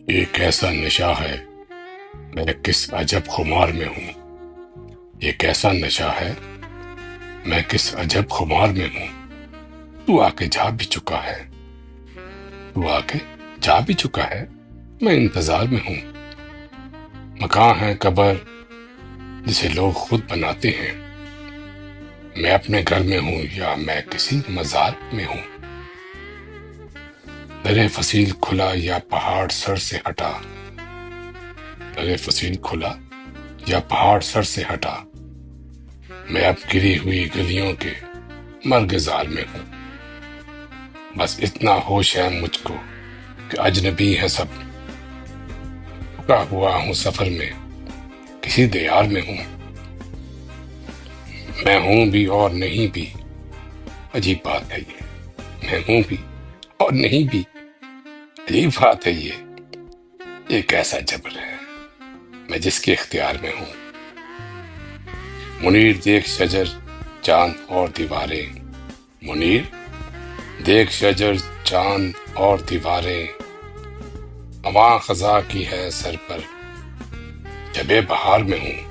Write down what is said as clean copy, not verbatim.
یہ کیسا نشہ ہے، میں کس عجب خمار میں ہوں۔ یہ کیسا نشہ ہے، میں کس عجب خمار میں ہوں۔ تو آ کے جا بھی چکا ہے، تو آ کے جا بھی چکا ہے، میں انتظار میں ہوں۔ مکان ہے قبر جسے لوگ خود بناتے ہیں، میں اپنے گھر میں ہوں یا میں کسی مزار میں ہوں۔ درِ فصیل کھلا یا پہاڑ سر سے ہٹا، درِ فصیل کھلا یا پہاڑ سر سے ہٹا، میں اب گری ہوئی گلیوں کے مرگ زار میں ہوں۔ بس اتنا ہوش ہے مجھ کو کہ اجنبی ہے سب، رکا ہوا ہوں سفر میں، کسی دیار میں ہوں۔ میں ہوں بھی اور نہیں بھی، عجیب بات ہے یہ۔ میں ہوں بھی اور نہیں بھی، عجیب بات ہے یہ کیسا جبر ہے میں جس کے اختیار میں ہوں۔ منیر دیکھ شجر چاند اور دیواریں، منیر دیکھ شجر چاند اور دیواریں، ہوا خزاں کی ہے سر پر، جبے بہار میں ہوں۔